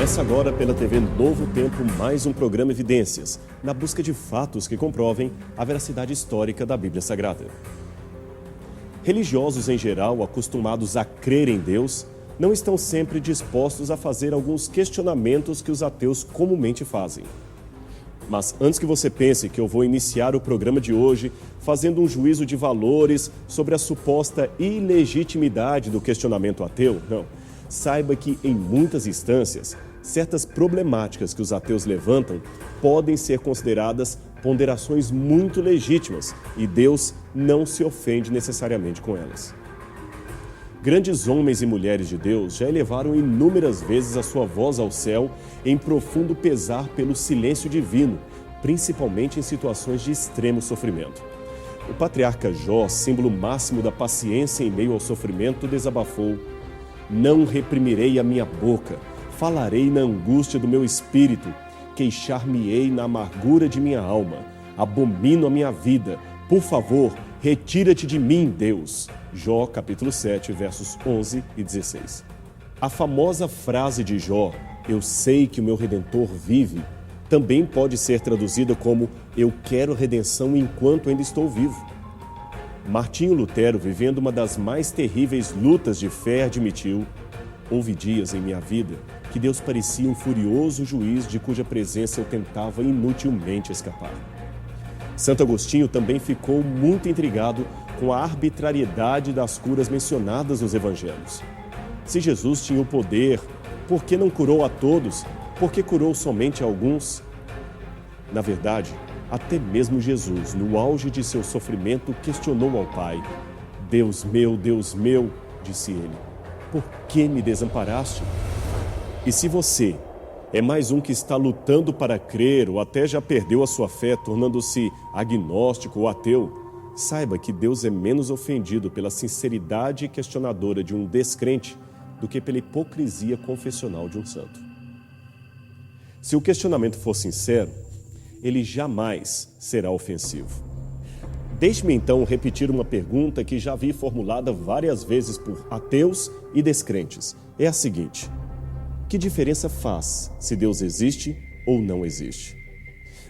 Começa agora pela TV Novo Tempo mais um programa Evidências, na busca de fatos que comprovem a veracidade histórica da Bíblia Sagrada. Religiosos em geral, acostumados a crer em Deus, não estão sempre dispostos a fazer alguns questionamentos que os ateus comumente fazem. Mas antes que você pense que eu vou iniciar o programa de hoje fazendo um juízo de valores sobre a suposta ilegitimidade do questionamento ateu, não. Saiba que, em muitas instâncias, certas problemáticas que os ateus levantam podem ser consideradas ponderações muito legítimas e Deus não se ofende necessariamente com elas. Grandes homens e mulheres de Deus já elevaram inúmeras vezes a sua voz ao céu em profundo pesar pelo silêncio divino, principalmente em situações de extremo sofrimento. O patriarca Jó, símbolo máximo da paciência em meio ao sofrimento, desabafou: "Não reprimirei a minha boca, falarei na angústia do meu espírito, queixar-me-ei na amargura de minha alma, abomino a minha vida, por favor, retira-te de mim, Deus." Jó, capítulo 7, versos 11 e 16. A famosa frase de Jó, "Eu sei que o meu Redentor vive", também pode ser traduzida como "Eu quero redenção enquanto ainda estou vivo". Martinho Lutero, vivendo uma das mais terríveis lutas de fé, admitiu: "Houve dias em minha vida que Deus parecia um furioso juiz de cuja presença eu tentava inutilmente escapar." Santo Agostinho também ficou muito intrigado com a arbitrariedade das curas mencionadas nos evangelhos. Se Jesus tinha o poder, por que não curou a todos? Por que curou somente a alguns? Na verdade, até mesmo Jesus, no auge de seu sofrimento, questionou ao Pai: Deus meu, disse ele, por que me desamparaste?" E se você é mais um que está lutando para crer ou até já perdeu a sua fé, tornando-se agnóstico ou ateu, saiba que Deus é menos ofendido pela sinceridade questionadora de um descrente do que pela hipocrisia confessional de um santo. Se o questionamento for sincero, ele jamais será ofensivo. Deixe-me então repetir uma pergunta que já vi formulada várias vezes por ateus e descrentes. É a seguinte: que diferença faz se Deus existe ou não existe?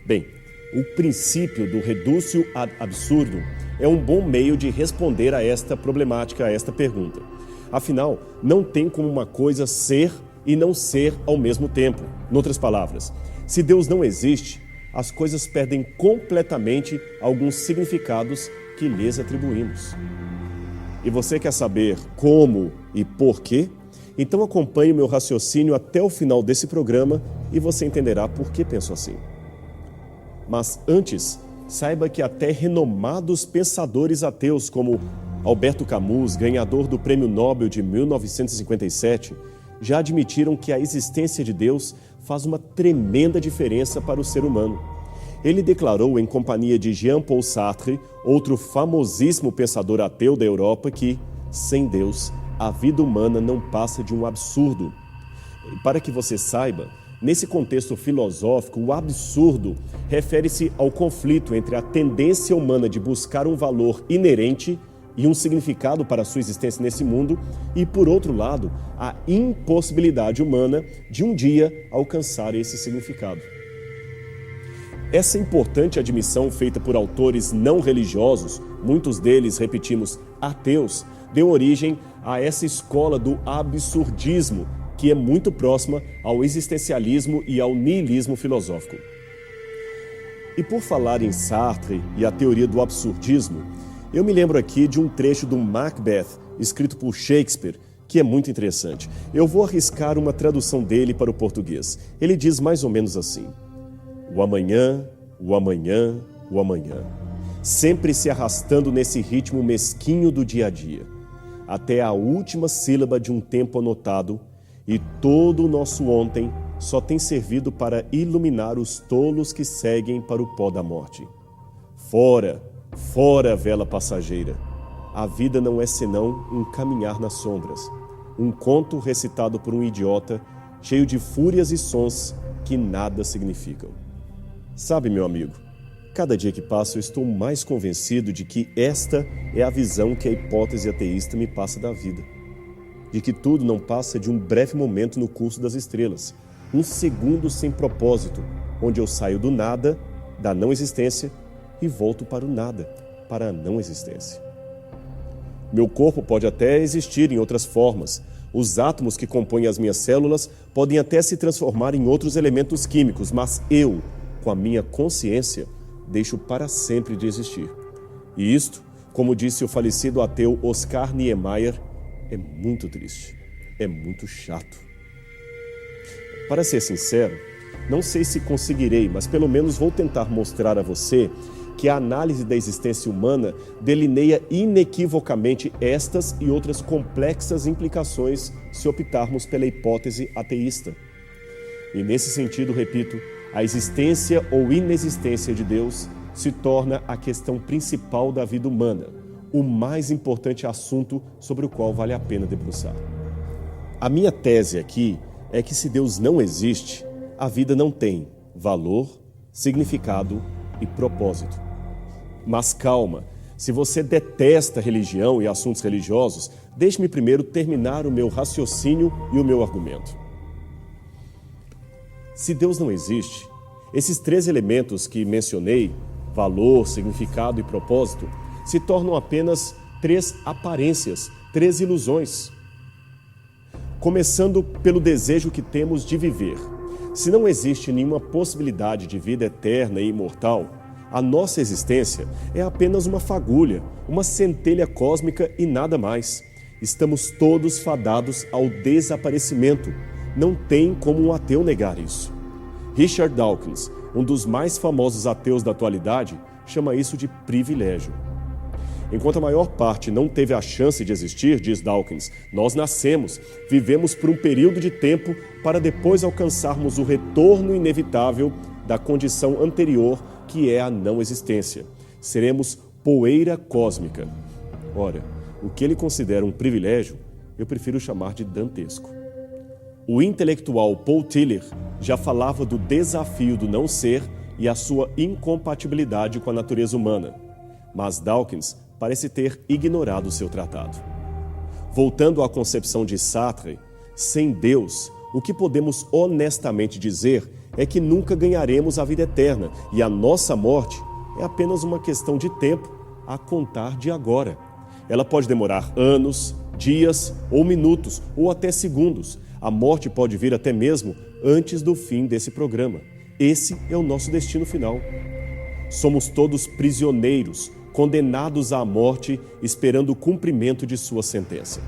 Bem, o princípio do reductio ad absurdum é um bom meio de responder a esta problemática, a esta pergunta. Afinal, não tem como uma coisa ser e não ser ao mesmo tempo. Em outras palavras, se Deus não existe, as coisas perdem completamente alguns significados que lhes atribuímos. E você quer saber como e por quê? Então acompanhe o meu raciocínio até o final desse programa e você entenderá por que penso assim. Mas antes, saiba que até renomados pensadores ateus como Alberto Camus, ganhador do Prêmio Nobel de 1957, já admitiram que a existência de Deus faz uma tremenda diferença para o ser humano. Ele declarou em companhia de Jean-Paul Sartre, outro famosíssimo pensador ateu da Europa, que, sem Deus, a vida humana não passa de um absurdo. Para que você saiba, nesse contexto filosófico, o absurdo refere-se ao conflito entre a tendência humana de buscar um valor inerente e um significado para a sua existência nesse mundo e, por outro lado, a impossibilidade humana de um dia alcançar esse significado. Essa importante admissão feita por autores não religiosos, muitos deles, repetimos, ateus, deu origem a essa escola do absurdismo, que é muito próxima ao existencialismo e ao niilismo filosófico. E por falar em Sartre e a teoria do absurdismo, eu me lembro aqui de um trecho do Macbeth, escrito por Shakespeare, que é muito interessante. Eu vou arriscar uma tradução dele para o português. Ele diz mais ou menos assim: o amanhã, o amanhã, o amanhã, sempre se arrastando nesse ritmo mesquinho do dia a dia, até a última sílaba de um tempo anotado, e todo o nosso ontem só tem servido para iluminar os tolos que seguem para o pó da morte. Fora, fora, vela passageira. A vida não é senão um caminhar nas sombras, um conto recitado por um idiota, cheio de fúrias e sons que nada significam. Sabe, meu amigo, cada dia que passa eu estou mais convencido de que esta é a visão que a hipótese ateísta me passa da vida. De que tudo não passa de um breve momento no curso das estrelas, um segundo sem propósito, onde eu saio do nada, da não existência, e volto para o nada, para a não existência. Meu corpo pode até existir em outras formas. Os átomos que compõem as minhas células podem até se transformar em outros elementos químicos, mas eu, com a minha consciência, deixo para sempre de existir. E isto, como disse o falecido ateu Oscar Niemeyer, é muito triste, é muito chato. Para ser sincero, não sei se conseguirei, mas pelo menos vou tentar mostrar a você que a análise da existência humana delineia inequivocamente estas e outras complexas implicações se optarmos pela hipótese ateísta. E nesse sentido, repito, a existência ou inexistência de Deus se torna a questão principal da vida humana, o mais importante assunto sobre o qual vale a pena debruçar. A minha tese aqui é que se Deus não existe, a vida não tem valor, significado e propósito. Mas calma, se você detesta religião e assuntos religiosos, deixe-me primeiro terminar o meu raciocínio e o meu argumento. Se Deus não existe, esses três elementos que mencionei, valor, significado e propósito, se tornam apenas três aparências, três ilusões. Começando pelo desejo que temos de viver. Se não existe nenhuma possibilidade de vida eterna e imortal, a nossa existência é apenas uma fagulha, uma centelha cósmica e nada mais. Estamos todos fadados ao desaparecimento. Não tem como um ateu negar isso. Richard Dawkins, um dos mais famosos ateus da atualidade, chama isso de privilégio. Enquanto a maior parte não teve a chance de existir, diz Dawkins, nós nascemos, vivemos por um período de tempo para depois alcançarmos o retorno inevitável da condição anterior, que é a não existência. Seremos poeira cósmica. Ora, o que ele considera um privilégio, eu prefiro chamar de dantesco. O intelectual Paul Tiller já falava do desafio do não ser e a sua incompatibilidade com a natureza humana. Mas Dawkins parece ter ignorado seu tratado. Voltando à concepção de Sartre, sem Deus, o que podemos honestamente dizer é que nunca ganharemos a vida eterna e a nossa morte é apenas uma questão de tempo a contar de agora. Ela pode demorar anos, dias ou minutos ou até segundos. A morte pode vir até mesmo antes do fim desse programa. Esse é o nosso destino final. Somos todos prisioneiros, condenados à morte, esperando o cumprimento de sua sentença.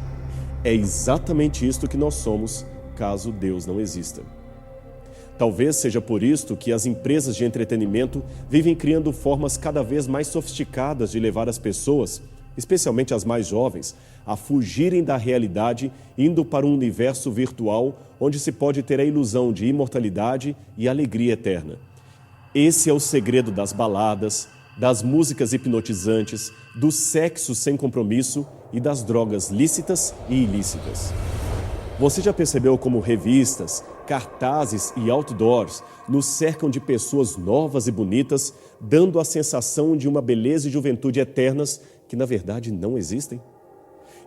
É exatamente isto que nós somos, caso Deus não exista. Talvez seja por isto que as empresas de entretenimento vivem criando formas cada vez mais sofisticadas de levar as pessoas, especialmente as mais jovens, a fugirem da realidade, indo para um universo virtual onde se pode ter a ilusão de imortalidade e alegria eterna. Esse é o segredo das baladas, das músicas hipnotizantes, do sexo sem compromisso e das drogas lícitas e ilícitas. Você já percebeu como revistas, cartazes e outdoors nos cercam de pessoas novas e bonitas, dando a sensação de uma beleza e juventude eternas que, na verdade, não existem?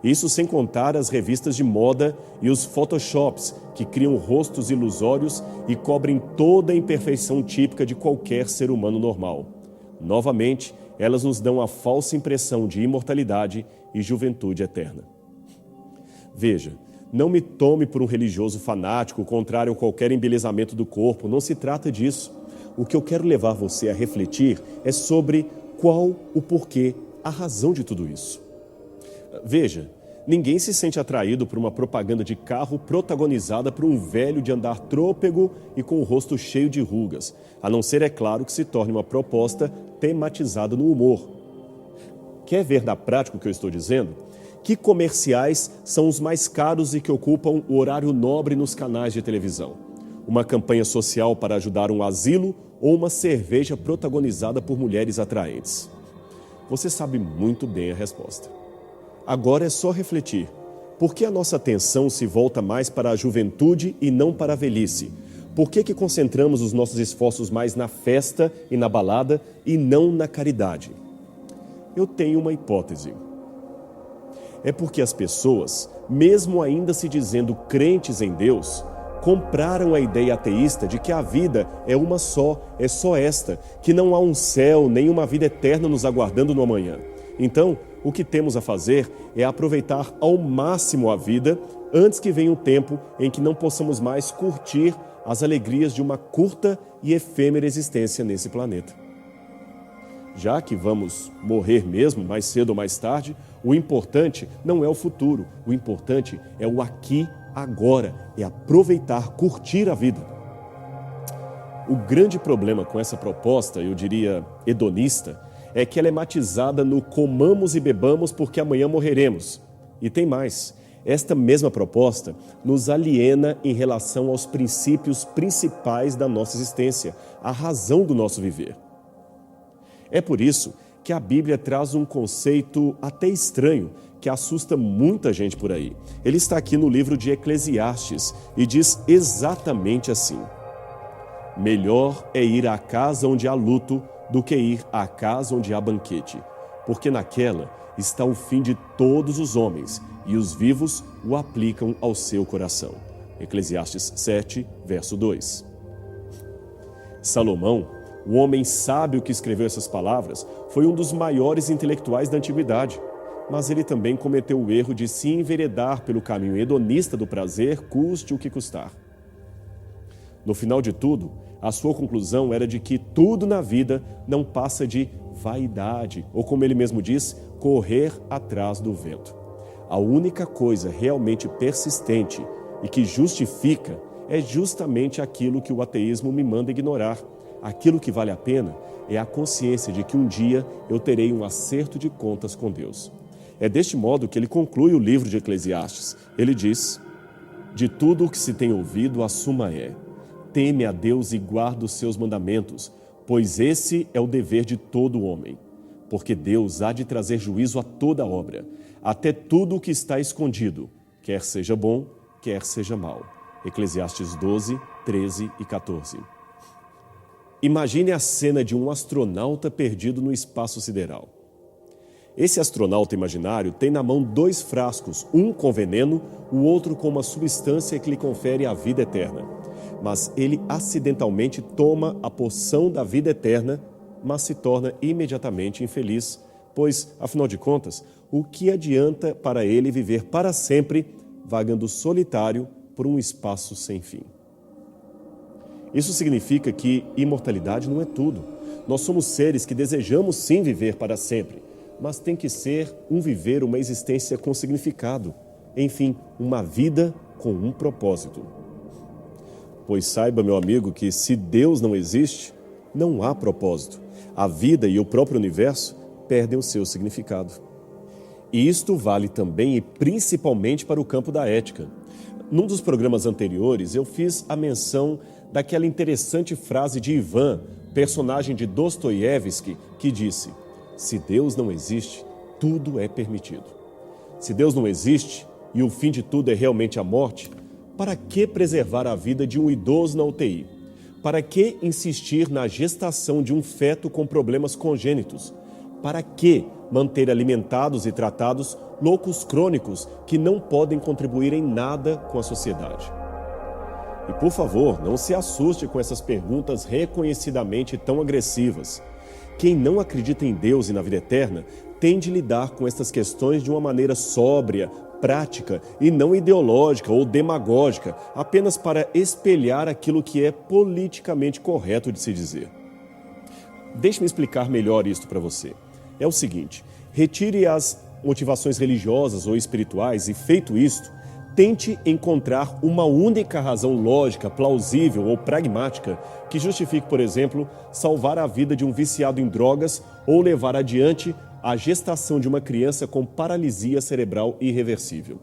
Isso sem contar as revistas de moda e os photoshops que criam rostos ilusórios e cobrem toda a imperfeição típica de qualquer ser humano normal. Novamente, elas nos dão a falsa impressão de imortalidade e juventude eterna. Veja, não me tome por um religioso fanático contrário a qualquer embelezamento do corpo, não se trata disso. O que eu quero levar você a refletir é sobre qual o porquê, a razão de tudo isso. Veja, ninguém se sente atraído por uma propaganda de carro protagonizada por um velho de andar trôpego e com o rosto cheio de rugas, a não ser, é claro, que se torne uma proposta tematizada no humor. Quer ver na prática o que eu estou dizendo? Que comerciais são os mais caros e que ocupam o horário nobre nos canais de televisão? Uma campanha social para ajudar um asilo ou uma cerveja protagonizada por mulheres atraentes? Você sabe muito bem a resposta. Agora é só refletir. Por que a nossa atenção se volta mais para a juventude e não para a velhice? Por que concentramos os nossos esforços mais na festa e na balada e não na caridade? Eu tenho uma hipótese. É porque as pessoas, mesmo ainda se dizendo crentes em Deus, compraram a ideia ateísta de que a vida é uma só, é só esta, que não há um céu nem uma vida eterna nos aguardando no amanhã. Então, o que temos a fazer é aproveitar ao máximo a vida antes que venha um tempo em que não possamos mais curtir as alegrias de uma curta e efêmera existência nesse planeta. Já que vamos morrer mesmo, mais cedo ou mais tarde, o importante não é o futuro, o importante é o aqui, agora, é aproveitar, curtir a vida. O grande problema com essa proposta, eu diria hedonista, é que ela é matizada no comamos e bebamos porque amanhã morreremos. E tem mais, esta mesma proposta nos aliena em relação aos princípios principais da nossa existência, a razão do nosso viver. É por isso que a Bíblia traz um conceito até estranho, que assusta muita gente por aí. Ele está aqui no livro de Eclesiastes e diz exatamente assim: melhor é ir à casa onde há luto do que ir à casa onde há banquete, porque naquela está o fim de todos os homens, e os vivos o aplicam ao seu coração. Eclesiastes 7, verso 2. Salomão, o homem sábio que escreveu essas palavras, foi um dos maiores intelectuais da antiguidade, mas ele também cometeu o erro de se enveredar pelo caminho hedonista do prazer, custe o que custar. No final de tudo, a sua conclusão era de que tudo na vida não passa de vaidade, ou como ele mesmo diz, correr atrás do vento. A única coisa realmente persistente e que justifica é justamente aquilo que o ateísmo me manda ignorar. Aquilo que vale a pena é a consciência de que um dia eu terei um acerto de contas com Deus. É deste modo que ele conclui o livro de Eclesiastes. Ele diz: de tudo o que se tem ouvido, a suma é: teme a Deus e guarda os seus mandamentos, pois esse é o dever de todo homem. Porque Deus há de trazer juízo a toda obra, até tudo o que está escondido, quer seja bom, quer seja mal. Eclesiastes 12, 13 e 14. Imagine a cena de um astronauta perdido no espaço sideral. Esse astronauta imaginário tem na mão 2 frascos, um com veneno, o outro com uma substância que lhe confere a vida eterna. Mas ele acidentalmente toma a poção da vida eterna, mas se torna imediatamente infeliz, pois, afinal de contas, o que adianta para ele viver para sempre, vagando solitário por um espaço sem fim? Isso significa que imortalidade não é tudo. Nós somos seres que desejamos sim viver para sempre, mas tem que ser um viver, uma existência com significado. Enfim, uma vida com um propósito. Pois saiba, meu amigo, que se Deus não existe, não há propósito. A vida e o próprio universo perdem o seu significado. E isto vale também e principalmente para o campo da ética. Num dos programas anteriores, eu fiz a menção daquela interessante frase de Ivan, personagem de Dostoiévski, que disse: se Deus não existe, tudo é permitido. Se Deus não existe e o fim de tudo é realmente a morte, para que preservar a vida de um idoso na UTI? Para que insistir na gestação de um feto com problemas congênitos? Para que manter alimentados e tratados loucos crônicos que não podem contribuir em nada com a sociedade? E, por favor, não se assuste com essas perguntas reconhecidamente tão agressivas. Quem não acredita em Deus e na vida eterna tem de lidar com estas questões de uma maneira sóbria, prática e não ideológica ou demagógica, apenas para espelhar aquilo que é politicamente correto de se dizer. Deixe-me explicar melhor isto para você. É o seguinte: retire as motivações religiosas ou espirituais e, feito isto, tente encontrar uma única razão lógica, plausível ou pragmática que justifique, por exemplo, salvar a vida de um viciado em drogas ou levar adiante a gestação de uma criança com paralisia cerebral irreversível.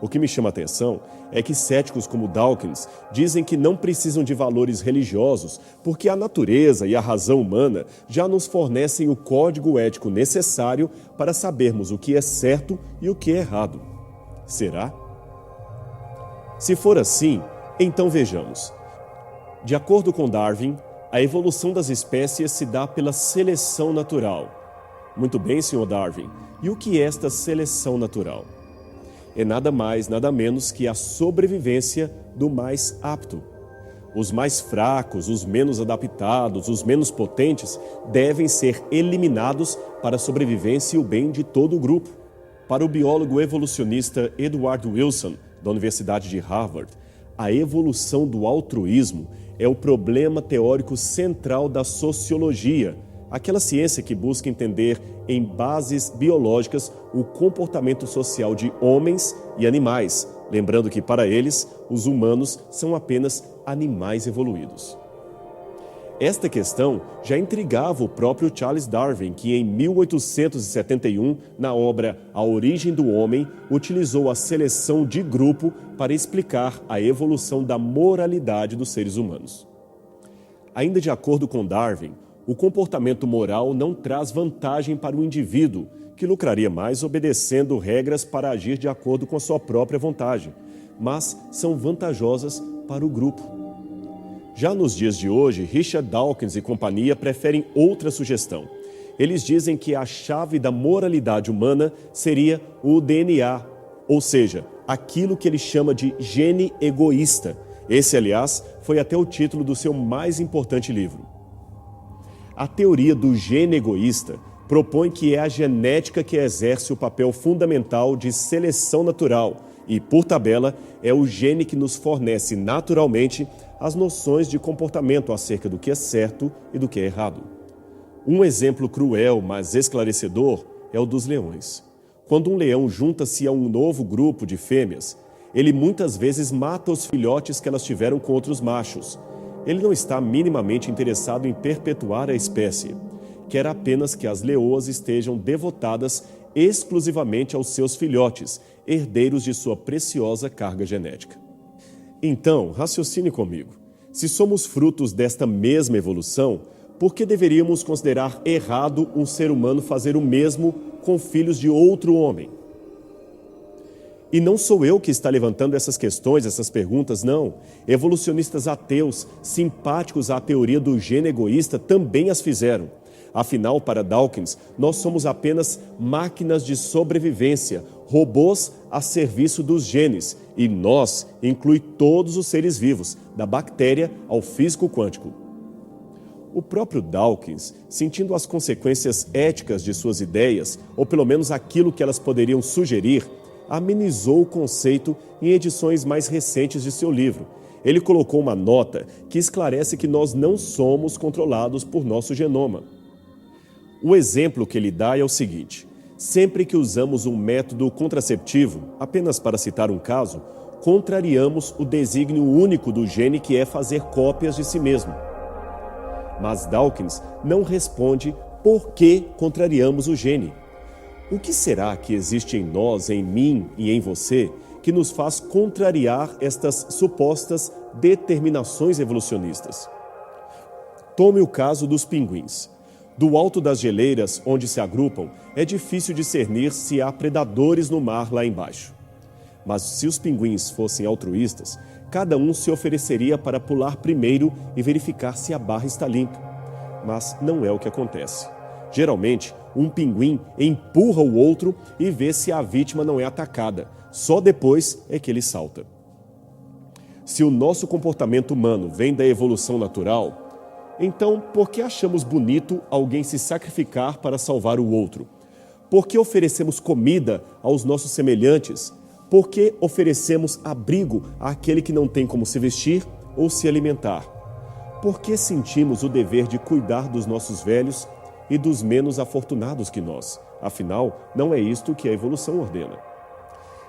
O que me chama a atenção é que céticos como Dawkins dizem que não precisam de valores religiosos porque a natureza e a razão humana já nos fornecem o código ético necessário para sabermos o que é certo e o que é errado. Será? Se for assim, então vejamos. De acordo com Darwin, a evolução das espécies se dá pela seleção natural. Muito bem, Sr. Darwin. E o que é esta seleção natural? é nada mais, nada menos que a sobrevivência do mais apto. Os mais fracos, os menos adaptados, os menos potentes devem ser eliminados para a sobrevivência e o bem de todo o grupo. Para o biólogo evolucionista Edward Wilson, da Universidade de Harvard, a evolução do altruísmo é o problema teórico central da sociologia, aquela ciência que busca entender em bases biológicas o comportamento social de homens e animais, lembrando que para eles, os humanos são apenas animais evoluídos. Esta questão já intrigava o próprio Charles Darwin, que em 1871, na obra A Origem do Homem, utilizou a seleção de grupo para explicar a evolução da moralidade dos seres humanos. Ainda de acordo com Darwin, o comportamento moral não traz vantagem para o indivíduo, que lucraria mais obedecendo regras para agir de acordo com a sua própria vontade, mas são vantajosas para o grupo. Já nos dias de hoje, Richard Dawkins e companhia preferem outra sugestão. Eles dizem que a chave da moralidade humana seria o DNA, ou seja, aquilo que ele chama de gene egoísta. Esse, aliás, foi até o título do seu mais importante livro. A teoria do gene egoísta propõe que é a genética que exerce o papel fundamental de seleção natural e, por tabela, é o gene que nos fornece naturalmente as noções de comportamento acerca do que é certo e do que é errado. Um exemplo cruel, mas esclarecedor, é o dos leões. Quando um leão junta-se a um novo grupo de fêmeas, ele muitas vezes mata os filhotes que elas tiveram com outros machos. Ele não está minimamente interessado em perpetuar a espécie. Quer apenas que as leoas estejam devotadas exclusivamente aos seus filhotes, herdeiros de sua preciosa carga genética. Então, raciocine comigo. Se somos frutos desta mesma evolução, por que deveríamos considerar errado um ser humano fazer o mesmo com filhos de outro homem? E não sou eu que está levantando essas questões, essas perguntas, não. Evolucionistas ateus, simpáticos à teoria do gene egoísta, também as fizeram. Afinal, para Dawkins, nós somos apenas máquinas de sobrevivência, robôs a serviço dos genes. E nós inclui todos os seres vivos, da bactéria ao físico quântico. O próprio Dawkins, sentindo as consequências éticas de suas ideias, ou pelo menos aquilo que elas poderiam sugerir, amenizou o conceito em edições mais recentes de seu livro. Ele colocou uma nota que esclarece que nós não somos controlados por nosso genoma. O exemplo que ele dá é o seguinte: sempre que usamos um método contraceptivo, apenas para citar um caso, contrariamos o desígnio único do gene, que é fazer cópias de si mesmo. Mas Dawkins não responde por que contrariamos o gene. O que será que existe em nós, em mim e em você, que nos faz contrariar estas supostas determinações evolucionistas? Tome o caso dos pinguins. Do alto das geleiras onde se agrupam, é difícil discernir se há predadores no mar lá embaixo. Mas se os pinguins fossem altruístas, cada um se ofereceria para pular primeiro e verificar se a barra está limpa. Mas não é o que acontece. Geralmente, um pinguim empurra o outro e vê se a vítima não é atacada. Só depois é que ele salta. Se o nosso comportamento humano vem da evolução natural, então por que achamos bonito alguém se sacrificar para salvar o outro? Por que oferecemos comida aos nossos semelhantes? Por que oferecemos abrigo àquele que não tem como se vestir ou se alimentar? Por que sentimos o dever de cuidar dos nossos velhos e dos menos afortunados que nós? Afinal, não é isto que a evolução ordena.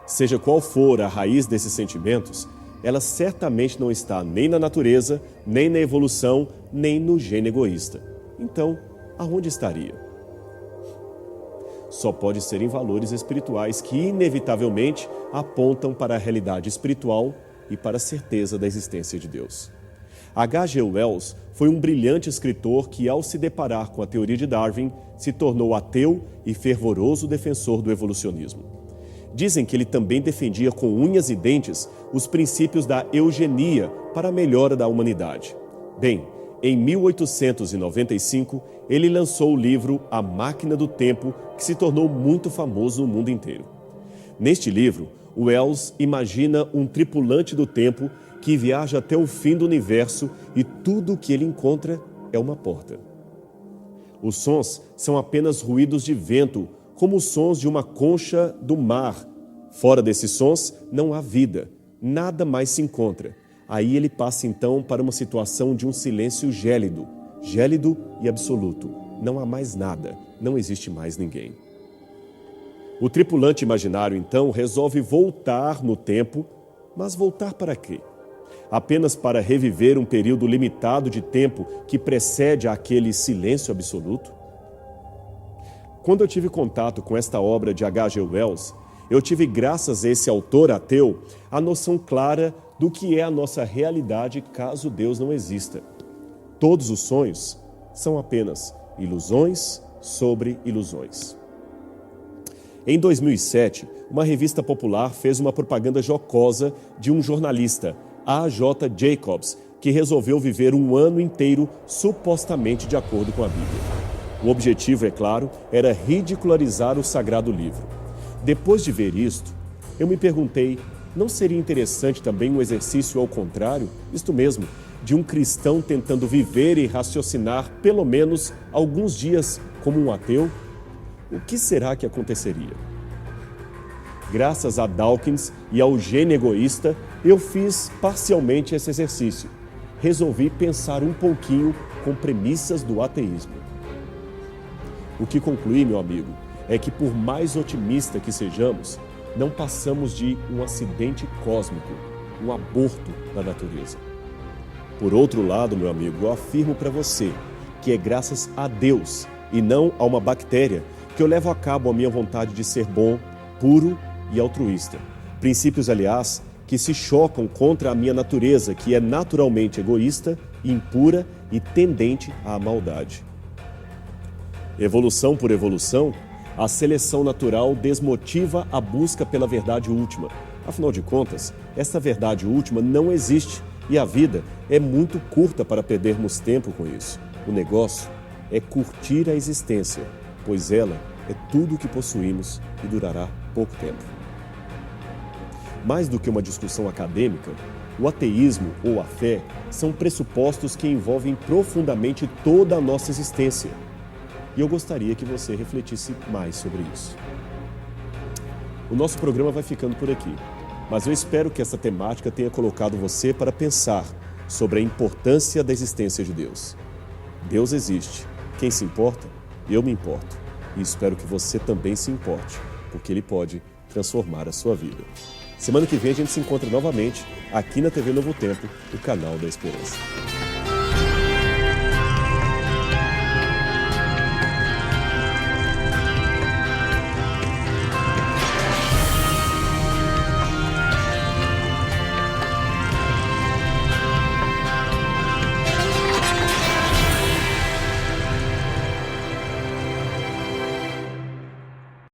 Seja qual for a raiz desses sentimentos, ela certamente não está nem na natureza, nem na evolução, nem no gene egoísta. Então, aonde estaria? Só pode ser em valores espirituais que, inevitavelmente, apontam para a realidade espiritual e para a certeza da existência de Deus. H.G. Wells foi um brilhante escritor que, ao se deparar com a teoria de Darwin, se tornou ateu e fervoroso defensor do evolucionismo. Dizem que ele também defendia com unhas e dentes os princípios da eugenia para a melhora da humanidade. Bem, em 1895, ele lançou o livro A Máquina do Tempo, que se tornou muito famoso no mundo inteiro. Neste livro, Wells imagina um tripulante do tempo que viaja até o fim do universo e tudo o que ele encontra é uma porta. Os sons são apenas ruídos de vento, como os sons de uma concha do mar. Fora desses sons, não há vida, nada mais se encontra. Aí ele passa então para uma situação de um silêncio gélido e absoluto. Não há mais nada, não existe mais ninguém. O tripulante imaginário então resolve voltar no tempo, mas voltar para quê? Apenas para reviver um período limitado de tempo que precede aquele silêncio absoluto? Quando eu tive contato com esta obra de H.G. Wells, eu tive, graças a esse autor ateu, a noção clara do que é a nossa realidade caso Deus não exista. Todos os sonhos são apenas ilusões sobre ilusões. Em 2007, uma revista popular fez uma propaganda jocosa de um jornalista, A.J. Jacobs, que resolveu viver um ano inteiro supostamente de acordo com a Bíblia. O objetivo, é claro, era ridicularizar o sagrado livro. Depois de ver isto, eu me perguntei, não seria interessante também um exercício ao contrário, isto mesmo, de um cristão tentando viver e raciocinar pelo menos alguns dias como um ateu? O que será que aconteceria? Graças a Dawkins e ao gênio egoísta, eu fiz parcialmente esse exercício. Resolvi pensar um pouquinho com premissas do ateísmo. O que concluí, meu amigo, é que por mais otimista que sejamos, não passamos de um acidente cósmico, um aborto da natureza. Por outro lado, meu amigo, eu afirmo para você que é graças a Deus e não a uma bactéria que eu levo a cabo a minha vontade de ser bom, puro e altruísta. Princípios, aliás, que se chocam contra a minha natureza, que é naturalmente egoísta, impura e tendente à maldade. Evolução por evolução, a seleção natural desmotiva a busca pela verdade última. Afinal de contas, essa verdade última não existe e a vida é muito curta para perdermos tempo com isso. O negócio é curtir a existência, pois ela é tudo o que possuímos e durará pouco tempo. Mais do que uma discussão acadêmica, o ateísmo ou a fé são pressupostos que envolvem profundamente toda a nossa existência. E eu gostaria que você refletisse mais sobre isso. O nosso programa vai ficando por aqui, mas eu espero que essa temática tenha colocado você para pensar sobre a importância da existência de Deus. Deus existe. Quem se importa? Eu me importo. E espero que você também se importe, porque Ele pode transformar a sua vida. Semana que vem a gente se encontra novamente aqui na TV Novo Tempo, o canal da Esperança.